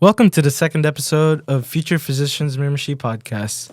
Welcome to the second episode of Future Physicians Miramichi Podcast.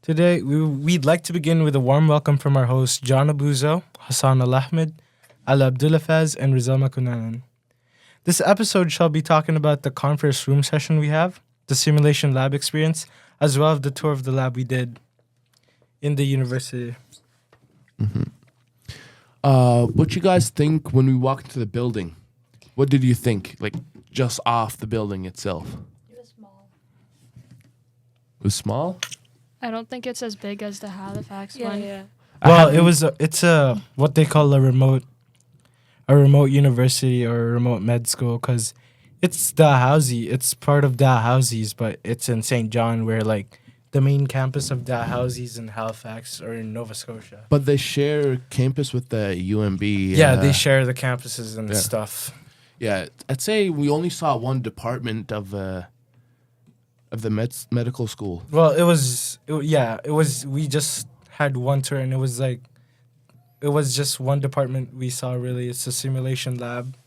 Today, we'd like to begin with a warm welcome from our hosts, John Abuzo, Hassan Al-Ahmed, Ala Abdulafaz, and Rizal Makunanan. This episode shall be talking about the conference room session we have, the simulation lab experience, as well as the tour of the lab we did in the university. What you guys think when we walked into the building? What did you think? Like, just off the building itself? It was small. It was small? I don't think it's as big as the Halifax one. Yeah. Well, it's a what they call a remote university or a remote med school because it's Dalhousie. It's part of Dalhousie's, but it's in St. John, where like the main campus of Dalhousie's in Halifax or in Nova Scotia. But they share campus with the UMB. Yeah, they share the campuses and yeah. stuff. Yeah, I'd say we only saw one department of the medical school. Well, it was. We just had one tour, and it was just one department we saw. Really, it's a simulation lab,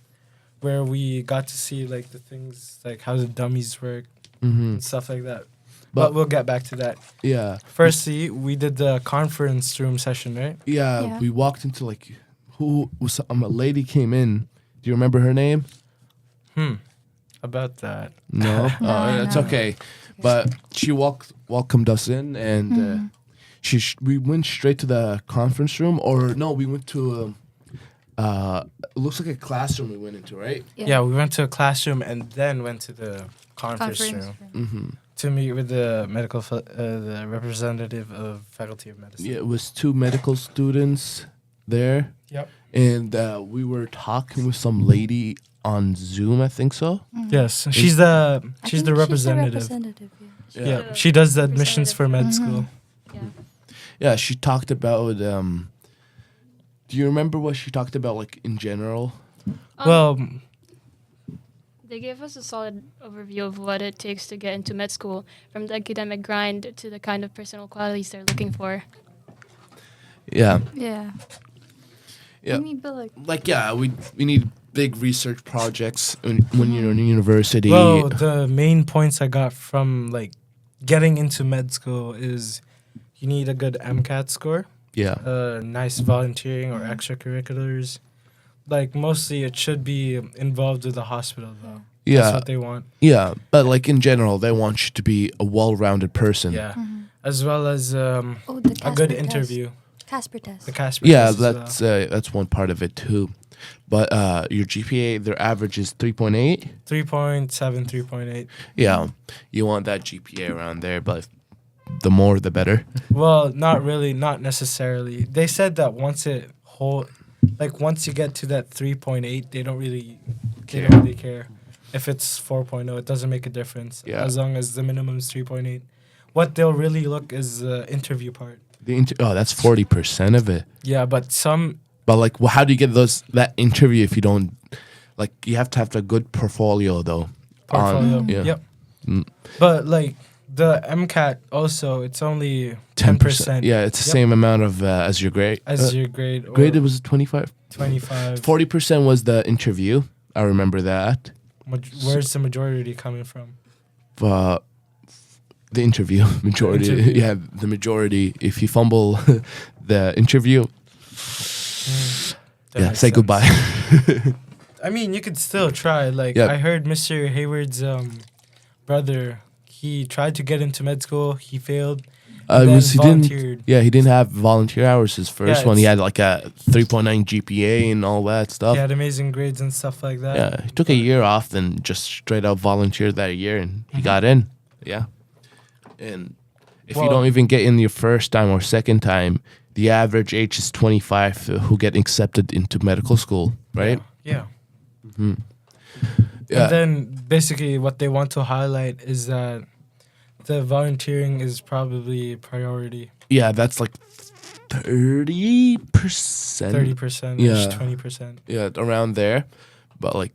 where we got to see like the things like how the dummies work and stuff like that. But we'll get back to that. Yeah. Firstly, we did the conference room session, right? Yeah. We walked into like who was a lady came in. Do you remember her name? About that. No, No, it's no. okay. But she welcomed us in, and we went straight to the conference room, or no, we went to it looks like a classroom we went into, right? Yeah, we went to a classroom and then went to the conference room to meet with the the representative of Faculty of Medicine. Yeah, it was two medical students there. Yep. And we were talking with some lady on Zoom, I think so. Yes, she's the representative. Yeah. Yeah, she does the admissions for med school. Yeah. Yeah, she talked about. Do you remember what she talked about, like in general? Well, They gave us a solid overview of what it takes to get into med school, from the academic grind to the kind of personal qualities they're looking for. Yeah. Yeah. Yeah. I mean, but we need big research projects when you're in university. well, the main points I got from like getting into med school is you need a good MCAT score, Yeah. nice volunteering or extracurriculars. Like mostly, it should be involved with the hospital though. Yeah. That's what they want. Yeah, but like in general, they want you to be a well-rounded person. Yeah, as well as the a good Casper interview. Casper test. The Casper Yeah, test as well. that's one part of it too. But your GPA, their average is 3.8. 3.7, 3.8. Yeah, you want that GPA around there, but the more the better. Well, not really, not necessarily. They said that once you get to that 3.8, they don't really care. If it's 4.0, it doesn't make a difference. Yeah. As long as the minimum is 3.8. What they'll really look is the interview part. That's 40% of it. Yeah, but some But like, how do you get that interview if you don't? Like, you have to have a good portfolio though. portfolio. Yeah. Yep. Mm. But like the MCAT also, it's only 10%. Yeah, it's the Yep. same amount of as your grade. As your grade. Or grade, it was 25. 25. 40% was the interview. I remember that. Where's the majority coming from? The interview majority. Interview. Yeah, the majority. If you fumble the interview, That yeah, makes say sense. goodbye. I mean, you could still try. Like, Yeah. I heard Mr. Hayward's brother, he tried to get into med school. He failed. And then volunteered. He didn't have volunteer hours his first Yeah, one. He it's- had like a 3.9 GPA and all that stuff. He had amazing grades and stuff like that. Yeah, he took a year off, then just straight out volunteered that year, and he got in. Yeah, and if you Well- don't even get in your first time or second time, the average age is 25 who get accepted into medical school, right? Yeah. Yeah. And then basically what they want to highlight is that the volunteering is probably priority. Yeah, that's like 30%. 30%, Yeah. 20%. Yeah, around there. But like,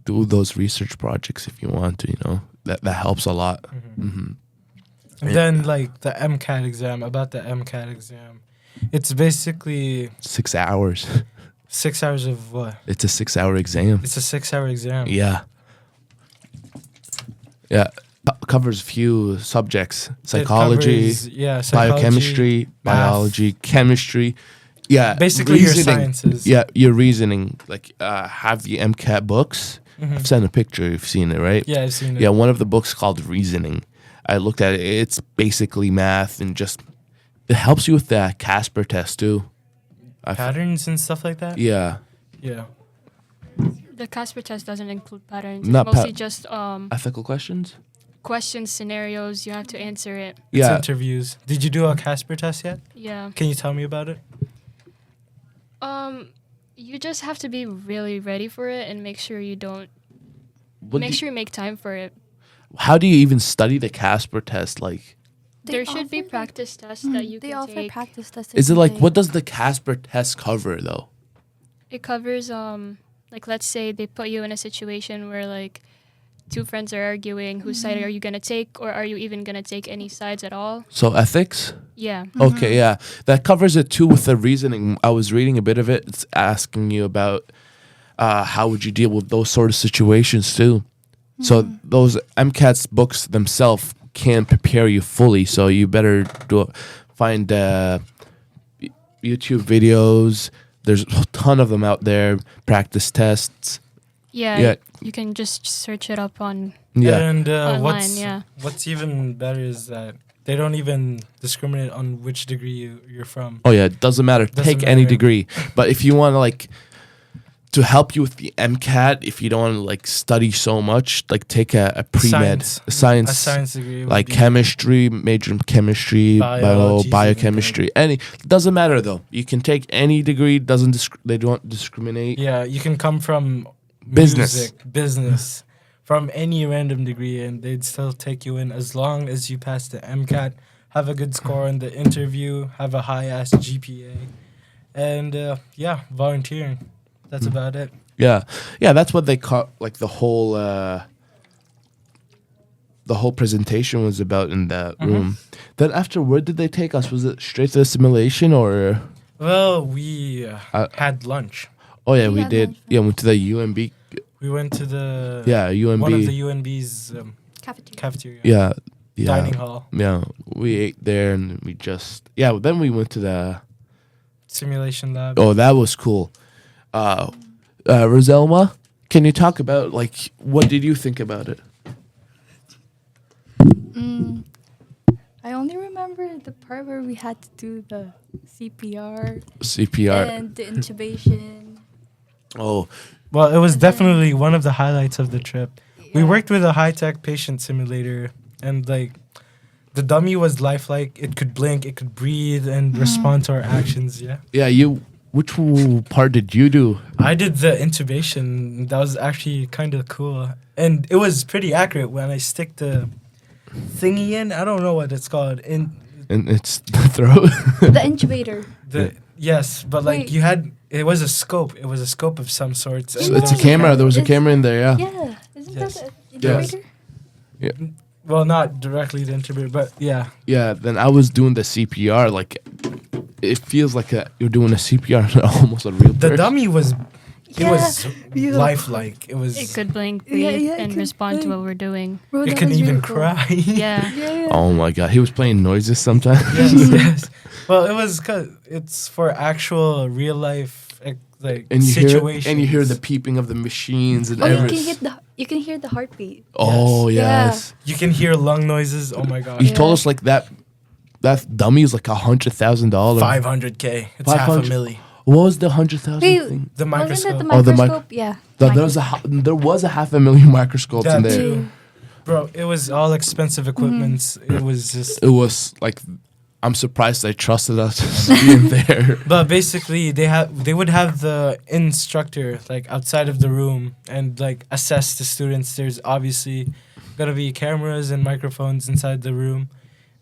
do those research projects if you want to. That helps a lot. And then like the MCAT exam, it's basically 6 hours. 6 hours of what? It's a 6-hour exam. It's a 6-hour exam. Yeah. Yeah, covers few subjects: It psychology, covers, yeah, biochemistry, math. biology, chemistry. Yeah, Basically your reasoning. sciences. Yeah, your reasoning. Like, have the MCAT books. Mhm. I've sent a picture. You've seen it, right? Yeah, I've seen it. Yeah, one of the books called Reasoning. I looked at it. It's basically math and just it helps you with the Casper test too. Patterns and stuff like that. Yeah, Yeah. The Casper test doesn't include patterns. Not It's mostly pa- just ethical questions. questions, scenarios. You have to answer it. It's Yeah, interviews. Did you do a Casper test yet? Yeah. Can you tell me about it? You just have to be really ready for it and make sure you don't. What Make do- sure you make time for it. how do you even study the Casper test? Like, They There should be offer, like- practice tests that you They can offer take. practice tests. is it like every what day. does the Casper test cover though? It covers like let's say they put you in a situation where like two friends are arguing, whose side are you gonna take, or are you even gonna take any sides at all? So ethics. Yeah. Okay, yeah, that covers it too with the reasoning. I was reading a bit of it. It's asking you about how would you deal with those sort of situations too. So those MCAT's books themselves can prepare you fully. So you better find YouTube videos. There's a ton of them out there. Practice tests. Yeah. Yeah. You can just search it up on. Yeah, And Online, yeah. what's even better is that they don't even discriminate on which degree you're from. oh yeah, it doesn't matter. Doesn't Take any matter. degree. But if you want to like to help you with the MCAT, if you don't want to like study so much, like take a pre-med science, A science degree. would like be- chemistry, major in chemistry, Biology, biochemistry. Any doesn't matter though. You can take any degree. Doesn't they don't discriminate. Yeah, you can come from Business. music, business, from any random degree, and they'd still take you in as long as you pass the MCAT, have a good score in the interview, have a high ass GPA, and yeah, volunteering. That's about it. Yeah, yeah. That's what they call like the whole presentation was about in that room. Then after, where did they take us? Was it straight to the simulation or? Well, we had lunch. Oh yeah, We we had did. lunch. Yeah, went to the UMB. We went to the UMB. one of the UNB's Cafeteria. cafeteria, yeah, dining hall, Yeah, we ate there and we just Then we went to the. simulation lab. Oh, that was cool. Roselma, can you talk about like what did you think about it? I only remember the part where we had to do the CPR CPR. and the intubation. Oh, Well, it was And then- definitely one of the highlights of the trip. We Yeah. worked with a high-tech patient simulator, and like the dummy was lifelike. It could blink, it could breathe, and respond to our actions. Yeah, yeah. Which part did you do? I did the intubation. That was actually kind of cool, and it was pretty accurate when I stick the thingy in. I don't know what it's called. In And it's the throat. The intubator. the yes, but like Wait. you had it was a scope. It was a scope of some sorts. So and it's a there was camera. There was a It's- camera in there. Yeah. Yeah. Isn't Yes. that the Yes. intubator? Well, not directly the intubator, but yeah. Yeah. Then I was doing the CPR. Like, it feels like you're doing a CPR on almost a real The person. dummy was it Yeah. was Yeah. lifelike. It was It could blink, Yeah, breathe, yeah, it and could respond to blink. what we're doing. Bro, it that can was even really cool. cry. Yeah. Yeah. Oh my god, he was playing noises sometimes. yes, yes. Well, it was cause it's for actual real life like And you situations. hear the peeping of the machines and Oh, you everything. can hear the heartbeat. Oh Yeah. yes. You can hear lung noises. Oh my god. You told Yeah. us like that dummy is like $100,000. 500K. It's half a 500. milli. What was the 100,000 Wait, thing? The Wasn't microscope. that the Oh, the microscope? Yeah. There was a $500,000 microscopes in That there. too. Bro, it was all expensive equipments. It was just It was like, I'm surprised they trusted us being there. but basically they would have the instructor like outside of the room and like assess the students. There's obviously gonna be cameras and microphones inside the room,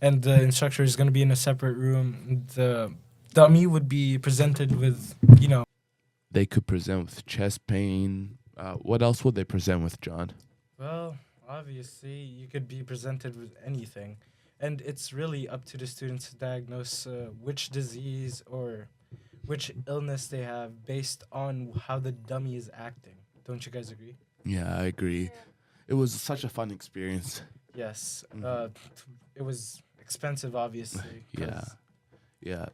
and the instructor is gonna be in a separate room. The dummy would be presented with, you know, They could present with chest pain. What else would they present with, John? well, obviously you could be presented with anything, and it's really up to the students to diagnose which disease or which illness they have based on how the dummy is acting. Don't you guys agree? Yeah, I agree. it was such a fun experience. Yes. Mhm. It was expensive, obviously. 'cause Yeah,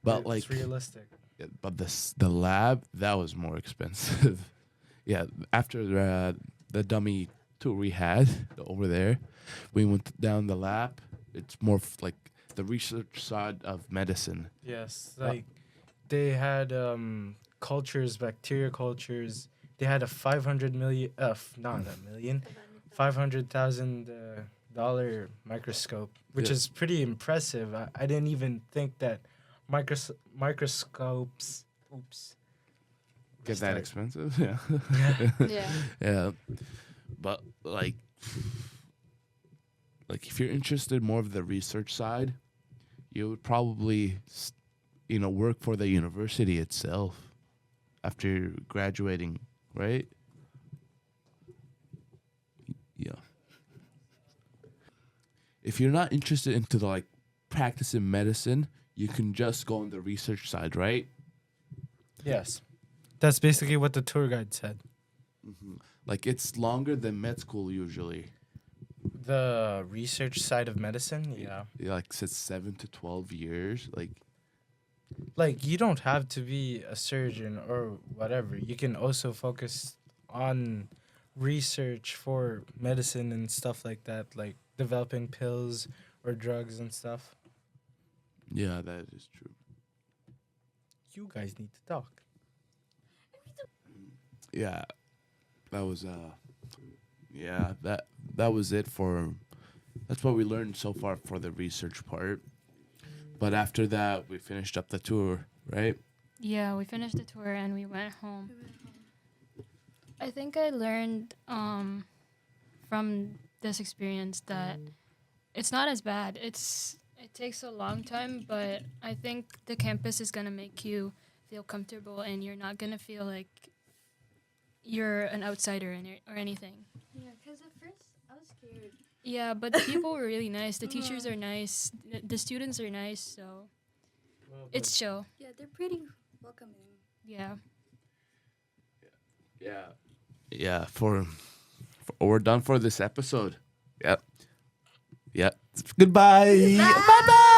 but it's like, realistic. yeah, but the lab that was more expensive. Yeah, after the dummy tour we had over there, we went down the lab. It's more like the research side of medicine. Yes, like they had cultures, bacteria cultures. They had a 500 million, not a million, $500,000 microscope, which Yeah. is pretty impressive. I didn't even think that microscopes. Oops. Get that Start. expensive? Yeah. Yeah. Yeah. But like if you're interested more of the research side, you would probably work for the university itself after graduating, right? Yeah. If you're not interested into the like practicing medicine, you can just go on the research side, right? Yes. That's basically what the tour guide said. Like it's longer than med school usually. The research side of medicine, yeah. Like says 7 to 12 years. Like you don't have to be a surgeon or whatever. You can also focus on research for medicine and stuff like that, like developing pills or drugs and stuff. Yeah, that is true. You guys need to talk. Yeah, that was that was it for. That's what we learned so far for the research part. But after that, we finished up the tour, right? Yeah, we finished the tour and we went home. I think I learned from this experience that it's not as bad. It takes a long time, but I think the campus is gonna make you feel comfortable, and you're not gonna feel like you're an outsider or anything. Yeah, because at first I was scared. Yeah, but the people were really nice. The teachers are nice. The students are nice. So it's chill. Yeah, they're pretty welcoming. Yeah. Yeah. We're done for this episode. Yep. Goodbye. Bye bye.